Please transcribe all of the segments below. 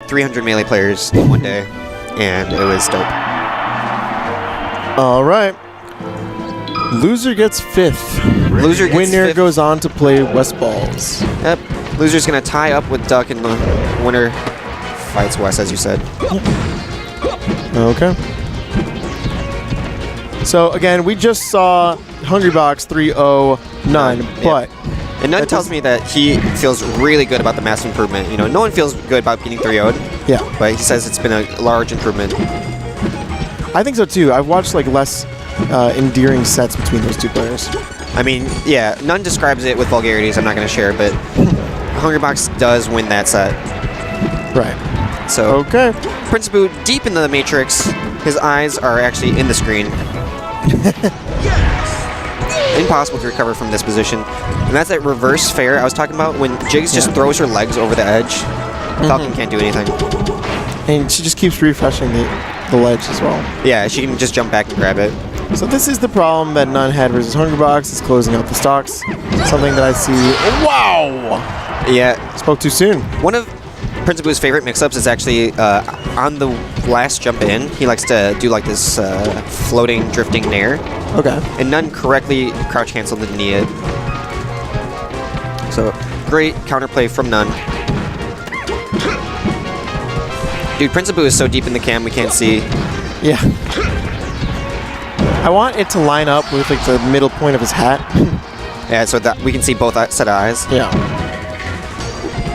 300 Melee players in one day, and it was dope. All right. Loser gets 5th. Loser gets Winner 5th. goes on to play West Balls. Yep. Loser's going to tie up with Duck, and the winner fights West, as you said. Okay. So, again, we just saw Hungrybox 3-0-9, but... And n0ne tells me that he feels really good about the mass improvement. You know, no one feels good about getting 3-0'd. Yeah. But he says it's been a large improvement. I think so, too. I've watched, like, less endearing sets between those two players. I mean, yeah, n0ne describes it with vulgarities I'm not going to share, but Hungrybox does win that set. Right. So, okay. Principoo deep into the matrix. His eyes are actually in the screen. Impossible to recover from this position. And that's that reverse fair I was talking about when Jigs just throws her legs over the edge. Falcon can't do anything. And she just keeps refreshing the ledge as well. Yeah, she can just jump back and grab it. So this is the problem that n0ne had versus Hungrybox, is closing out the stocks. Something that I see... Wow! Yeah. Spoke too soon. One of Principoo's favorite mix-ups is actually on the last jump in. He likes to do like this floating, drifting nair. Okay. And n0ne correctly crouch canceled the knee. So great counterplay from n0ne. Dude, Principoo is so deep in the cam we can't see. Yeah. I want it to line up with like the middle point of his hat. Yeah, so that we can see both set of eyes. Yeah.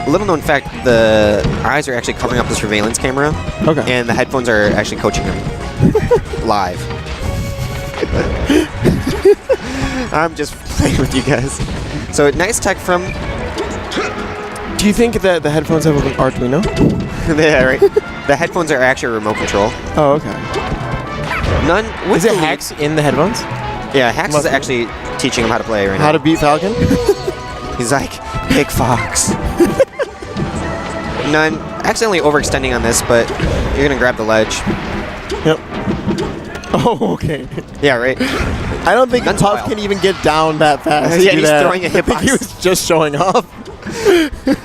Little known fact, the eyes are actually covering up the surveillance camera. Okay. And the headphones are actually coaching him live. I'm just playing with you guys. So nice tech from... Do you think that the headphones have an Arduino? Yeah, right. The headphones are actually remote control. Oh, okay. n0ne... Is it Hacks in the headphones? Yeah, Hacks is actually teaching him how to play right now. How to beat Falcon? He's like, Big Fox. n0ne accidentally overextending on this, but you're going to grab the ledge. Yep. Oh, okay. Yeah, right. I don't think n0ne's Puff wild. can even get down that fast. Yeah, to do he's that. throwing a hitbox. I think he was just showing off.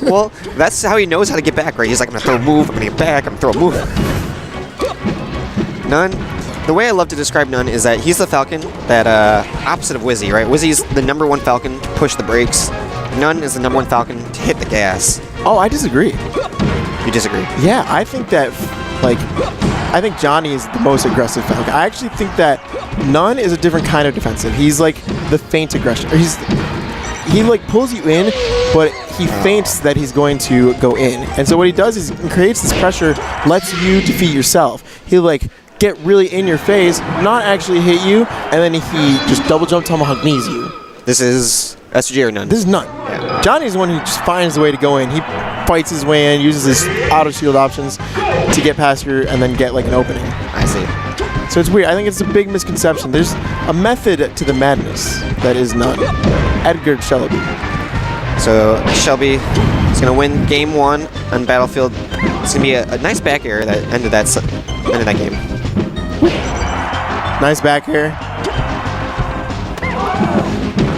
Well, that's how he knows how to get back, right? He's like, I'm going to throw a move, I'm going to get back, I'm going to throw a move. n0ne, the way I love to describe n0ne is that he's the Falcon that, opposite of Wizzy, right? Wizzy's the #1 Falcon to push the brakes. n0ne is the #1 Falcon to hit the gas. Oh, I disagree. You disagree? Yeah, I think that, like, I think Johnny is the most aggressive Falcon. I actually think that n0ne is a different kind of defensive. He's like the feint aggression. He like pulls you in, but he feints that he's going to go in. And so what he does is he creates this pressure, lets you defeat yourself. He'll like get really in your face, not actually hit you, and then he just double jump tomahawk knees you. This is SG or n0ne? This is n0ne. Yeah. Johnny's the one who just finds the way to go in. He fights his way in, uses his auto shield options to get past you and then get like an opening. I see. So it's weird. I think it's a big misconception. There's a method to the madness that is n0ne. Edgar Shelby. So Shelby is going to win game 1 on Battlefield. It's going to be a nice back air that ended that game. Nice back air.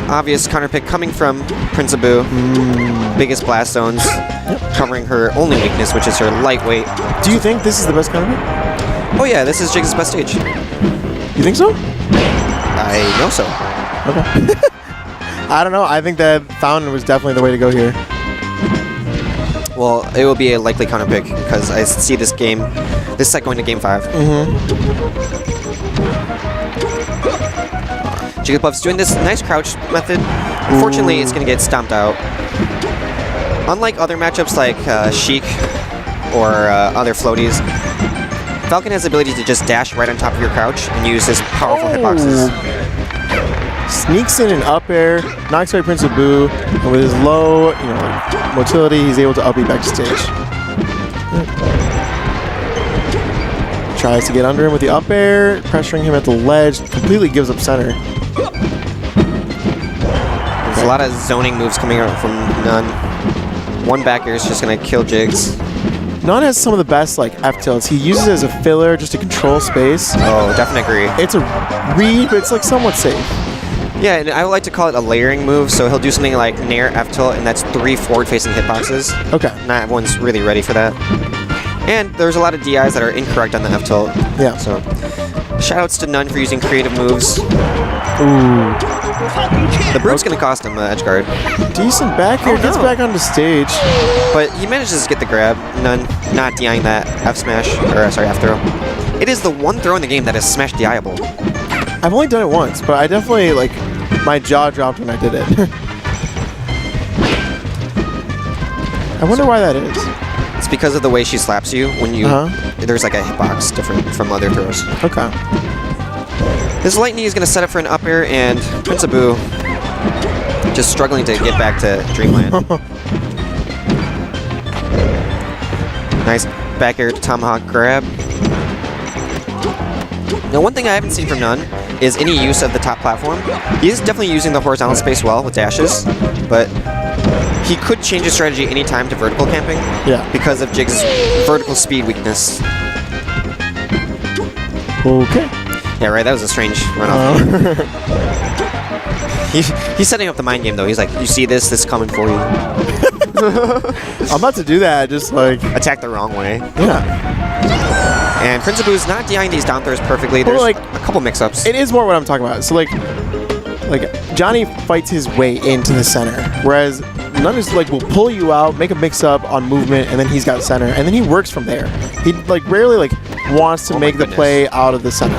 Obvious counter pick coming from Principoo. Biggest blast zones, covering her only weakness, which is her lightweight. Do you think this is the best counter pick? Oh yeah, this is Jigs' best stage. You think so? I know so. Okay. I don't know. I think that Fountain was definitely the way to go here. Well, it will be a likely counter pick because I see this set going to game 5. Jigglypuff's doing this nice crouch method. Unfortunately, it's going to get stomped out. Unlike other matchups like Sheik or other floaties, Falcon has the ability to just dash right on top of your crouch and use his powerful hitboxes. Sneaks in an up air, knocks away Principoo, and with his low, motility, he's able to up back to stage. Tries to get under him with the up air, pressuring him at the ledge, completely gives up center. There's a lot of zoning moves coming out from n0ne. One back air is just going to kill Jigs. n0ne has some of the best F tilts. He uses it as a filler just to control space. Oh, definitely agree. It's a read, but it's somewhat safe. Yeah, and I would like to call it a layering move, so he'll do something like Nair F tilt, and that's 3 forward-facing hitboxes. Okay. Not everyone's really ready for that. And there's a lot of DIs that are incorrect on the F tilt. Yeah. So, shoutouts to n0ne for using creative moves. Ooh. The brute's going to cost him edge guard. Decent back here. Gets back on the stage. But he manages to get the grab. n0ne not DIing that F smash, or sorry, F throw. It is the one throw in the game that is smash DIable. I've only done it once, but I definitely, like, my jaw dropped when I did it. I wonder why that is. It's because of the way she slaps you when you... There's like a hitbox different from other throws. Okay. This light knee is going to set up for an up air, and Prince Abu just struggling to get back to Dreamland. Nice back air to tomahawk grab. Now, one thing I haven't seen from n0ne is any use of the top platform. He is definitely using the horizontal space well with dashes, but he could change his strategy anytime to vertical camping because of Jig's vertical speed weakness. Okay. Yeah, right, that was a strange runoff. He's setting up the mind game, though. He's like, you see this is coming for you. I'm about to do that, just like... Attack the wrong way. Yeah. And Prince Abu's not DIing these down throws perfectly. There's like, a couple mix-ups. It is more what I'm talking about. So, like Johnny fights his way into the center, whereas n0ne is like, will pull you out, make a mix-up on movement, and then he's got center, and then he works from there. He, like, rarely, like, wants to make the play out of the center.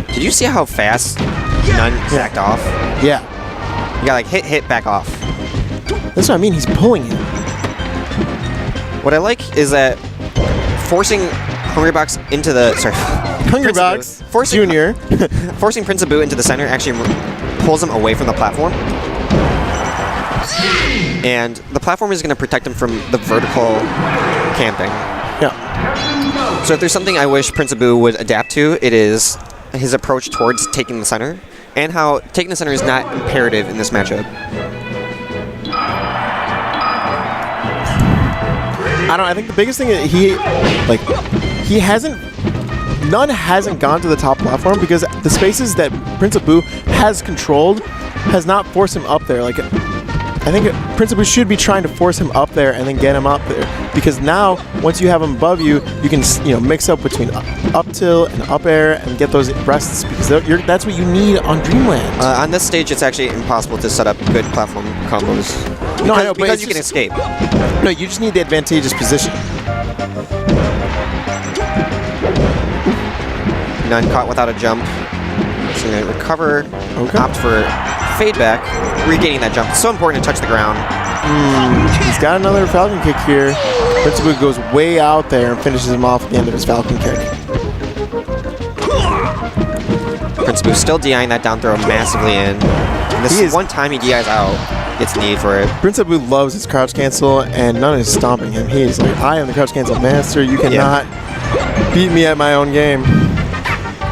Did you see how fast n0ne backed off? Yeah. You got, like, hit, back off. That's what I mean. He's pulling him. What I like is that forcing Hungrybox into the... Sorry. Hungrybox forcing Junior. Forcing Prince Abu into the center actually pulls him away from the platform. And the platform is going to protect him from the vertical camping. Yeah. So if there's something I wish Prince Abu would adapt to, it is his approach towards taking the center, and how taking the center is not imperative in this matchup. I think the biggest thing is n0ne hasn't gone to the top platform because the spaces that Prince Abu has controlled has not forced him up there. Like, I think Prince Abu should be trying to force him up there and then get him up there, because now once you have him above you, you can mix up between up tilt and up air and get those rests, because that's what you need on Dreamland. On this stage, it's actually impossible to set up good platform combos. No, I know, but because you can escape. No, you just need the advantageous position. n0ne caught without a jump. So going to recover, opt for fade back, regaining that jump. It's so important to touch the ground. He's got another Falcon kick here. Prince Abu goes way out there and finishes him off at the end of his Falcon kick. Prince Abu still DIing that down throw massively in. And this is one time he DIs out, gets need for it. Prince Abu loves his crouch cancel, and n0ne is stomping him. He is like, I am the crouch cancel master. You cannot beat me at my own game.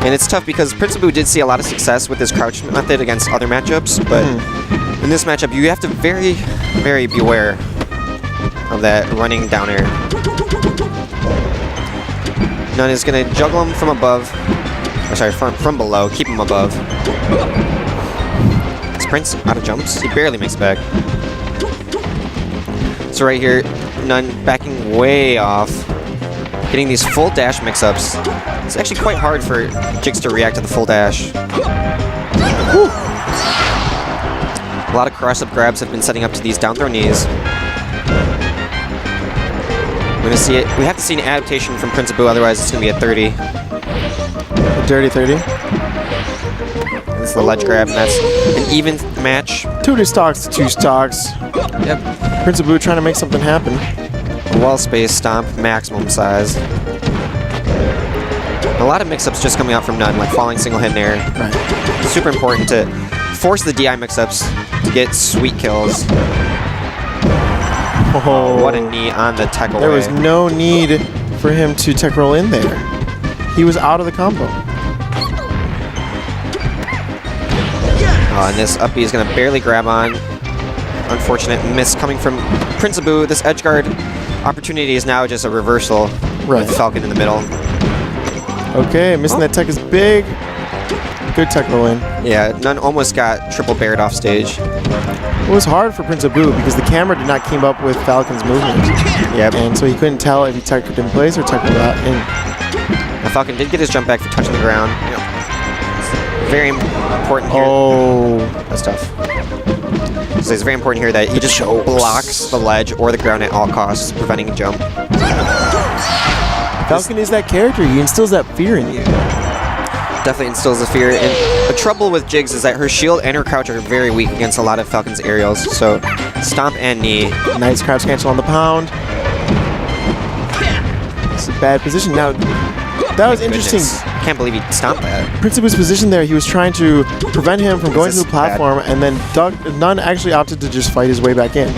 And it's tough because Prince Abu did see a lot of success with his crouch method against other matchups, but in this matchup, you have to very, very beware of that running down air. n0ne is going to juggle him from above. Or sorry, from below. Keep him above. Is Prince out of jumps? He barely makes it back. So right here, n0ne backing way off. Getting these full dash mix-ups. It's actually quite hard for Jigs to react to the full dash. Woo. A lot of cross-up grabs have been setting up to these down throw knees. We're going to see it. We have to see an adaptation from Prince Abu, otherwise it's going to be a 30. A dirty 30. This is the ledge grab, and that's an even match. 2 stocks to 2 stocks. Yep. Prince Abu trying to make something happen. Wall space stomp, maximum size. A lot of mix-ups just coming out from n0ne, like falling single hit in air. Right. Super important to force the DI mix-ups to get sweet kills. Oh, what a knee on the tech away. There was no need for him to tech roll in there. He was out of the combo. And this up B is going to barely grab on. Unfortunate miss coming from Prince Abu. This edge guard opportunity is now just a reversal with Falcon in the middle. Okay, missing that tech is big. Good tech roll in. Yeah, n0ne almost got triple bared off stage. It was hard for Prince Abu because the camera did not keep up with Falcon's movement. Yep. And so he couldn't tell if he teched in place or teched out in. Now Falcon did get his jump back for touching the ground. Very important here. Oh. That's tough. So it's very important here that he just blocks the ledge or the ground at all costs, preventing a jump. Falcon is that character. He instills that fear in you. Definitely instills the fear. And the trouble with Jigs is that her shield and her crouch are very weak against a lot of Falcon's aerials. So stomp and knee. Nice crouch cancel on the pound. It's a bad position. Now, that was interesting. I can't believe he stomped that. Prince Abu's position there, he was trying to prevent him from going to the platform, and then n0ne actually opted to just fight his way back in.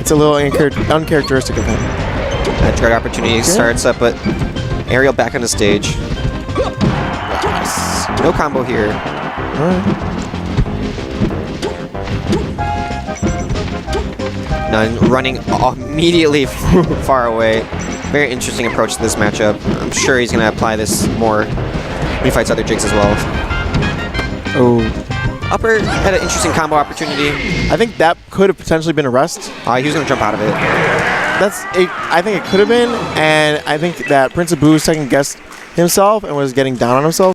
It's a little uncharacteristic of him. That guard opportunity starts up, but aerial back on the stage. No combo here. Alright. n0ne running immediately far away. Very interesting approach to this matchup. I'm sure he's going to apply this more when he fights other Jigs as well. Oh. Upper had an interesting combo opportunity. I think that could have potentially been a rest. He was going to jump out of it. I think it could have been, and I think that Prince Abu second-guessed himself and was getting down on himself.